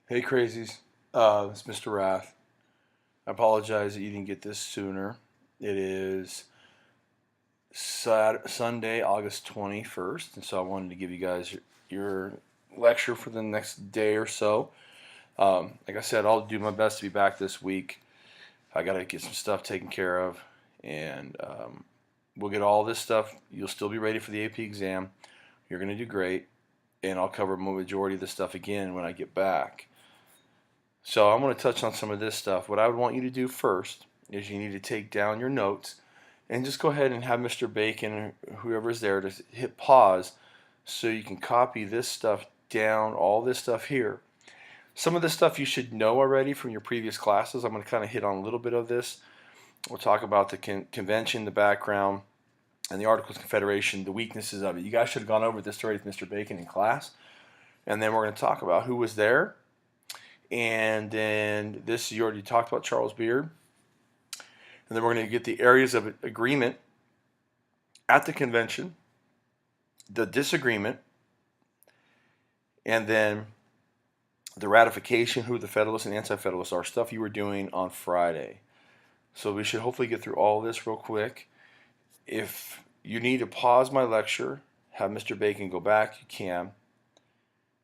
Hey crazies, it's Mr. Wrath. I apologize that you didn't get this sooner. It is Sunday, August 21st, and so I wanted to give you guys your lecture for the next day or so. Like I said, I'll do my best to be back this week. I got to get some stuff taken care of, and we'll get all this stuff. You'll still be ready for the AP exam. You're going to do great, and I'll cover the majority of the stuff again when I get back. So I'm going to touch on some of this stuff. What I would want you to do first is you need to take down your notes and just go ahead and have Mr. Bacon or whoever's there to hit pause so you can copy this stuff down, all this stuff here. Some of this stuff you should know already from your previous classes. I'm going to kind of hit on a little bit of this. We'll talk about the convention, the background, and the Articles of Confederation, the weaknesses of it. You guys should have gone over this already with Mr. Bacon in class. And then we're going to talk about who was there. And then this, you already talked about Charles Beard. And then we're going to get the areas of agreement at the convention, the disagreement, and then the ratification, who the Federalists and Anti-Federalists are, stuff you were doing on Friday. So we should hopefully get through all this real quick. If you need to pause my lecture, have Mr. Bacon go back, you can.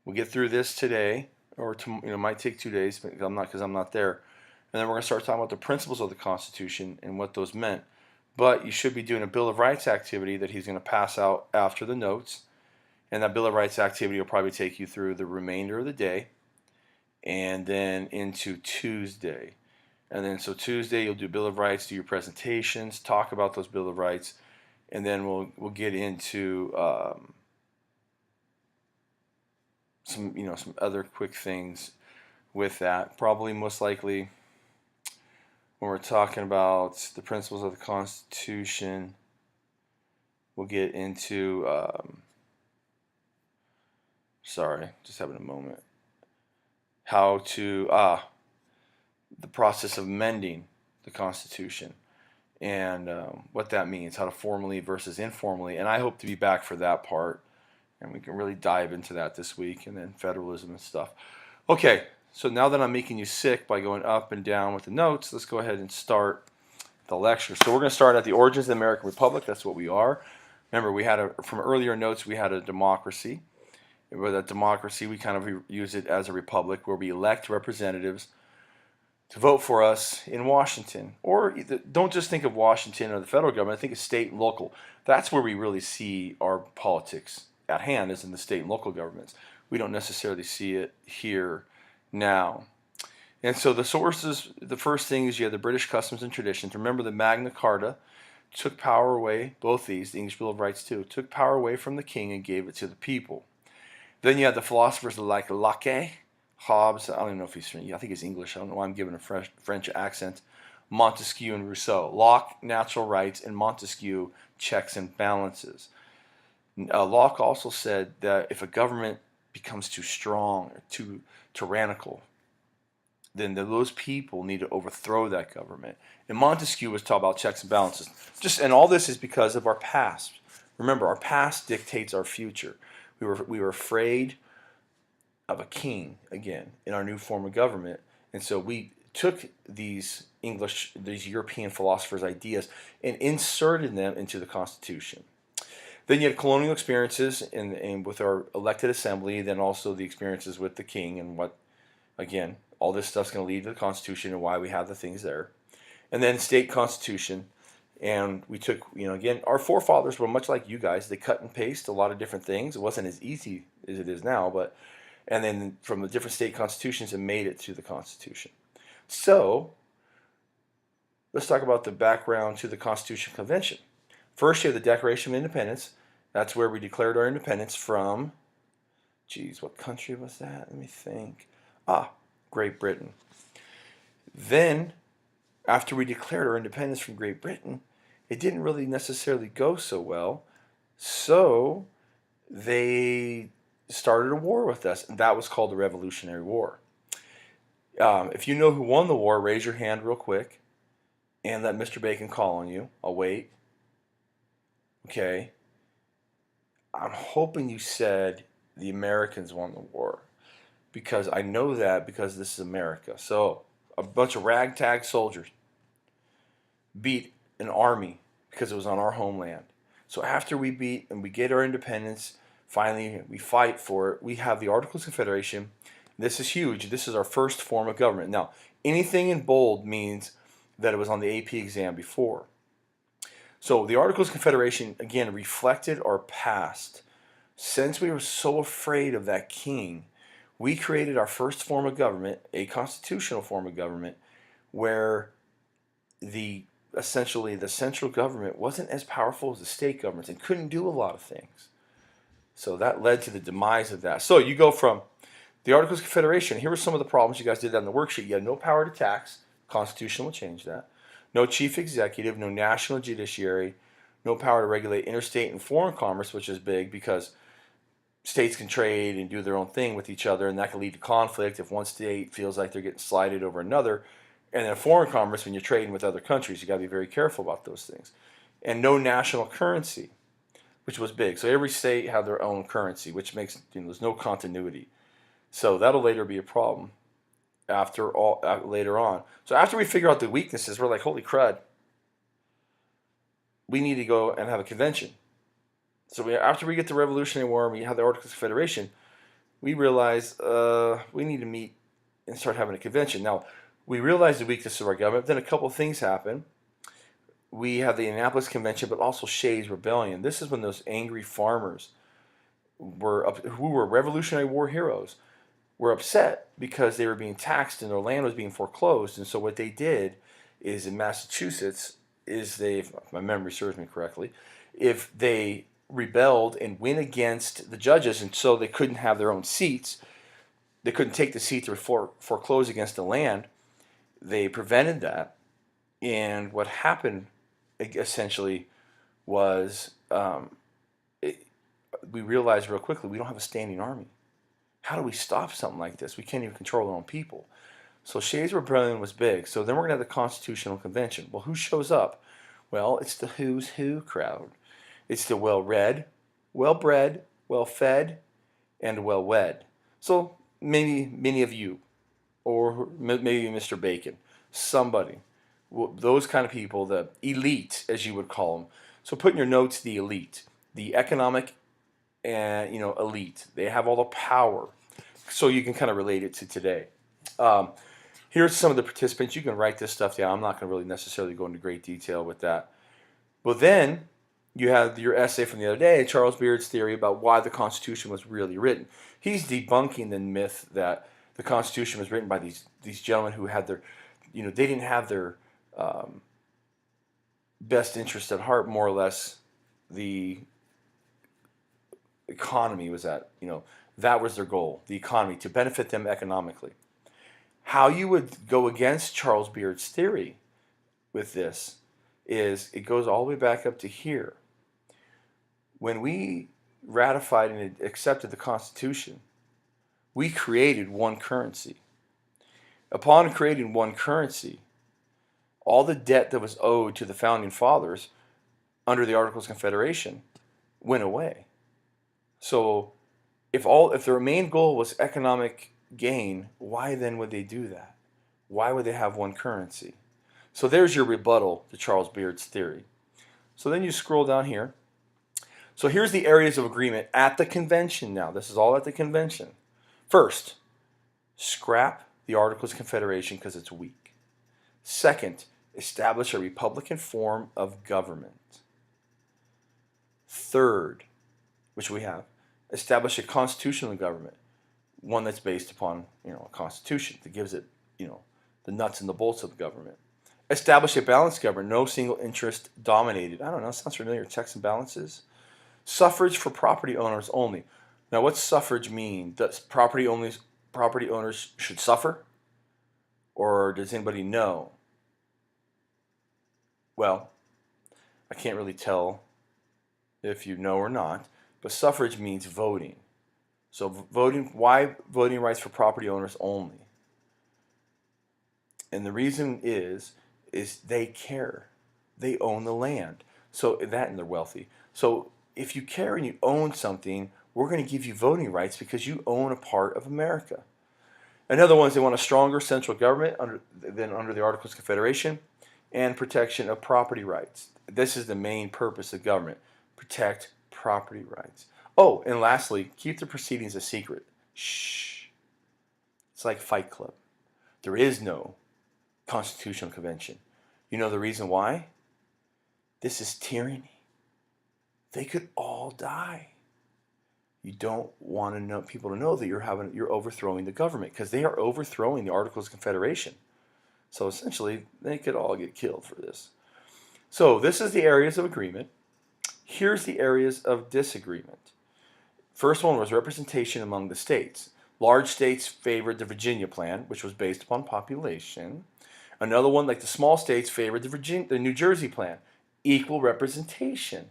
We'll get through this today, or it might take 2 days because I'm not there. And then we're going to start talking about the principles of the Constitution and what those meant. But you should be doing a Bill of Rights activity that he's going to pass out after the notes. And that Bill of Rights activity will probably take you through the remainder of the day and then into Tuesday. And then so Tuesday you'll do Bill of Rights, do your presentations, talk about those Bill of Rights, and then we'll get into some other quick things with that. Probably most likely when we're talking about the principles of the Constitution, we'll get into sorry, just having a moment. How to the process of amending the Constitution and what that means, how to formally versus informally. And I hope to be back for that part, and we can really dive into that this week, and then federalism and stuff. Okay, so now that I'm making you sick by going up and down with the notes, let's go ahead and start the lecture. So we're going to start at the origins of the American Republic. That's what we are. Remember, from earlier notes, we had a democracy. With a democracy, we kind of use it as a republic where we elect representatives to vote for us in Washington. Or don't just think of Washington or the federal government, think of state and local. That's where we really see our politics at hand, is in the state and local governments. We don't necessarily see it here now. And so the sources, the first thing is you have the British customs and traditions. Remember, the Magna Carta took power away, both these, the English Bill of Rights too, took power away from the king and gave it to the people. Then you have the philosophers like Locke, Hobbes, I don't even know if he's, I think he's English, I don't know why I'm giving a French accent, Montesquieu and Rousseau. Locke, natural rights, and Montesquieu, checks and balances. Locke also said that if a government becomes too strong or too tyrannical, then those people need to overthrow that government. And Montesquieu was talking about checks and balances. And all this is because of our past. Remember, our past dictates our future. We were afraid of a king again in our new form of government, and so we took these European philosophers' ideas and inserted them into the Constitution. Then you have colonial experiences and with our elected assembly, then also the experiences with the king and what, again, all this stuff's going to lead to the Constitution and why we have the things there. And then state constitution. And we took, again, our forefathers were much like you guys. They cut and paste a lot of different things. It wasn't as easy as it is now, and then from the different state constitutions, it made it to the Constitution. So let's talk about the background to the Constitutional Convention. First, you have the Declaration of Independence. That's where we declared our independence from, what country was that? Let me think. Great Britain. Then, after we declared our independence from Great Britain, it didn't really necessarily go so well. So they started a war with us, and that was called the Revolutionary War. If you know who won the war, raise your hand real quick and let Mr. Bacon call on you. I'll wait. Okay. I'm hoping you said the Americans won the war. because I know that because this is America. So a bunch of ragtag soldiers beat an army because it was on our homeland. So after we beat and we get our independence, finally we fight for it. We have the Articles of Confederation. This is huge. This is our first form of government. Now, anything in bold means that it was on the AP exam before. So the Articles of Confederation, again, reflected our past. Since we were so afraid of that king, we created our first form of government, a constitutional form of government, where essentially the central government wasn't as powerful as the state governments and couldn't do a lot of things. So that led to the demise of that. So you go from the Articles of Confederation. Here were some of the problems. You guys did that in the worksheet. You had no power to tax. Constitution will change that. No chief executive, no national judiciary, no power to regulate interstate and foreign commerce, which is big because states can trade and do their own thing with each other, and that can lead to conflict if one state feels like they're getting slighted over another. And then foreign commerce, when you're trading with other countries, you got to be very careful about those things. And no national currency, which was big. So every state had their own currency, which makes there's no continuity. So that'll later be a problem later on. So after we figure out the weaknesses, we're like, holy crud, we need to go and have a convention. So after we get the Revolutionary War and we have the Articles of Confederation, we realize we need to meet and start having a convention. Now, we realize the weakness of our government. Then a couple of things happen. We have the Annapolis Convention, but also Shays' Rebellion. This is when those angry farmers who were Revolutionary War heroes were upset because they were being taxed and their land was being foreclosed. And so what they did is in Massachusetts, if my memory serves me correctly, if they rebelled and went against the judges, and so they couldn't have their own seats, they couldn't take the seat to foreclose against the land, they prevented that. And what happened essentially was we realized real quickly we don't have a standing army. How do we stop something like this? We can't even control our own people. So Shays' Rebellion was big. So then we're going to have the Constitutional Convention. Well, who shows up? Well, it's the who's who crowd. It's the well-read, well-bred, well-fed, and well-wed. So maybe many of you, or maybe Mr. Bacon, somebody, those kind of people, the elite, as you would call them. So put in your notes the elite, the economic and elite. They have all the power, so you can kind of relate it to today. Here's some of the participants. You can write this stuff down. I'm not going to really necessarily go into great detail with that. But then you have your essay from the other day, Charles Beard's theory about why the Constitution was really written. He's debunking the myth that the Constitution was written by these gentlemen who had their, they didn't have their best interest at heart. More or less, the economy was that was their goal, the economy, to benefit them economically. How you would go against Charles Beard's theory with this is it goes all the way back up to here. When we ratified and accepted the Constitution, we created one currency. Upon creating one currency, all the debt that was owed to the Founding Fathers under the Articles of Confederation went away. So if their main goal was economic gain, why then would they do that? Why would they have one currency? So there's your rebuttal to Charles Beard's theory. So then you scroll down here. So here's the areas of agreement at the convention now. This is all at the convention. First, scrap the Articles of Confederation because it's weak. Second, establish a republican form of government. Third, which we have, establish a constitutional government, one that's based upon a constitution that gives it the nuts and the bolts of the government. Establish a balanced government, no single interest dominated. I don't know, sounds familiar. Checks and balances. Suffrage for property owners only. Now, what's suffrage mean? Does property owners should suffer, or does anybody know? Well, I can't really tell if you know or not, but suffrage means voting. So why voting rights for property owners only? And the reason is they care. They own the land. So that, and they're wealthy. So if you care and you own something, we're going to give you voting rights because you own a part of America. Another one is they want a stronger central government than under the Articles of Confederation, and protection of property rights. This is the main purpose of government: protect property rights. Oh, and lastly, keep the proceedings a secret. Shh. It's like Fight Club. There is no Constitutional Convention. You know the reason why? This is tyranny. They could all die. You don't want to know people to know that you're overthrowing the government, because they are overthrowing the Articles of Confederation. So essentially, they could all get killed for this. So this is the areas of agreement. Here's the areas of disagreement. First one was representation among the states. Large states favored the Virginia plan, which was based upon population. Another one, like the small states, favored the New Jersey plan, equal representation.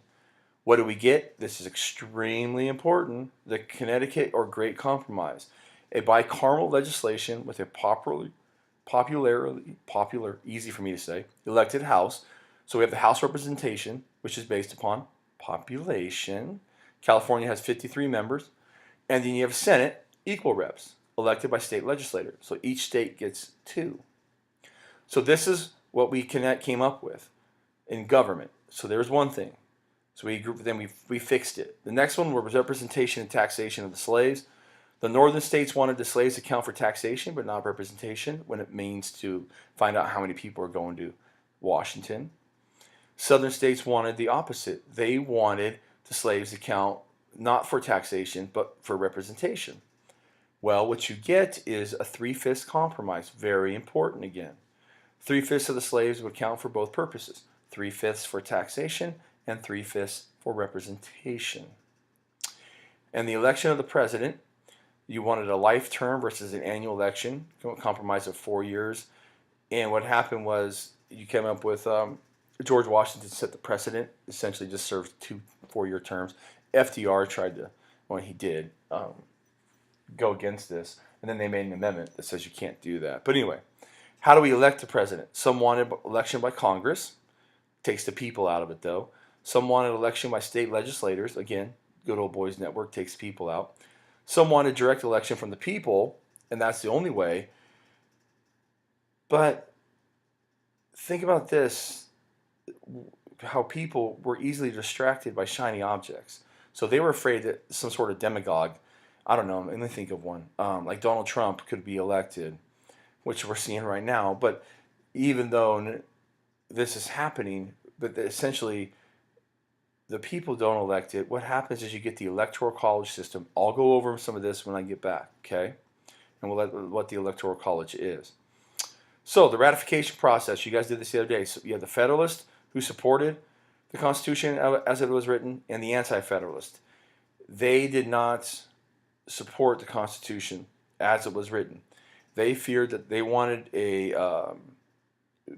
What do we get? This is extremely important. The Connecticut or Great Compromise, a bicameral legislation with a popular, easy for me to say, elected House. So we have the House representation, which is based upon population. California has 53 members. And then you have Senate, equal reps, elected by state legislators. So each state gets 2. So this is what we came up with in government. So there's one thing. So we fixed it. The next one was representation and taxation of the slaves. The northern states wanted the slaves to count for taxation, but not representation, when it means to find out how many people are going to Washington. Southern states wanted the opposite. They wanted the slaves to count not for taxation, but for representation. Well, what you get is a 3/5 compromise. Very important again. 3/5 of the slaves would count for both purposes. 3/5 for taxation and 3/5 for representation. And the election of the president, you wanted a life term versus an annual election, compromise of 4 years. And what happened was you came up with George Washington set the precedent, essentially just served 2 4-year terms. FDR tried to, well, he did go against this, and then they made an amendment that says you can't do that. But anyway, how do we elect the president? Some wanted election by Congress, takes the people out of it though. Some wanted election by state legislators, again, good old boys network, takes people out. Some wanted direct election from the people, and that's the only way. But think about this, how people were easily distracted by shiny objects. So they were afraid that some sort of demagogue, I don't know, let me think of one, like Donald Trump could be elected, which we're seeing right now. But even though this is happening, but essentially the people don't elect it, what happens is you get the electoral college system. I'll go over some of this when I get back, okay? And what the electoral college is. So the ratification process, you guys did this the other day. So you have the Federalists who supported the Constitution as it was written, and the Anti-Federalists. They did not support the Constitution as it was written. They feared that they wanted a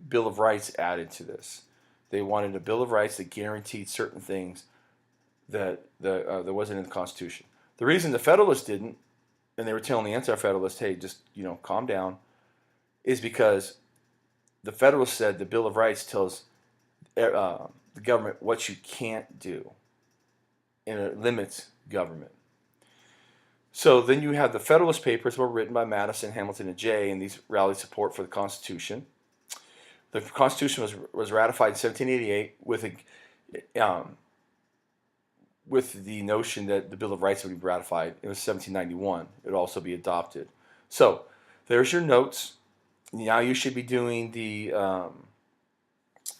Bill of Rights added to this. They wanted a Bill of Rights that guaranteed certain things that wasn't in the Constitution. The reason the Federalists didn't, and they were telling the Anti-Federalists, hey, just calm down, is because the Federalists said the Bill of Rights tells the government what you can't do, and it limits government. So then you have the Federalist Papers were written by Madison, Hamilton, and Jay, and these rallied support for the Constitution. The Constitution was ratified in 1788 with the notion that the Bill of Rights would be ratified. It was 1791. It would also be adopted. So there's your notes. Now you should be doing the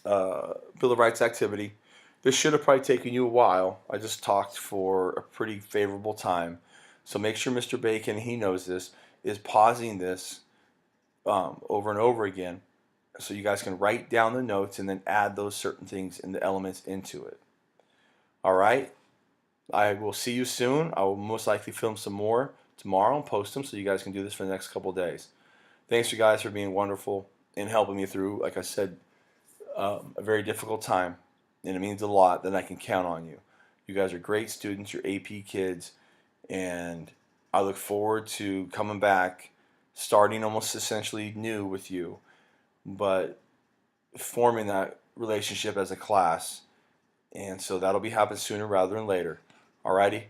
Bill of Rights activity. This should have probably taken you a while. I just talked for a pretty favorable time. So make sure Mr. Bacon, he knows this, is pausing this over and over again, so you guys can write down the notes and then add those certain things and the elements into it. All right? I will see you soon. I will most likely film some more tomorrow and post them so you guys can do this for the next couple of days. Thanks, you guys, for being wonderful and helping me through, like I said, a very difficult time. And it means a lot that I can count on you. You guys are great students. You're AP kids. And I look forward to coming back, starting almost essentially new with you, but forming that relationship as a class. And so that'll be happening sooner rather than later. Alrighty?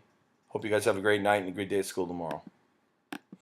Hope you guys have a great night and a great day at school tomorrow.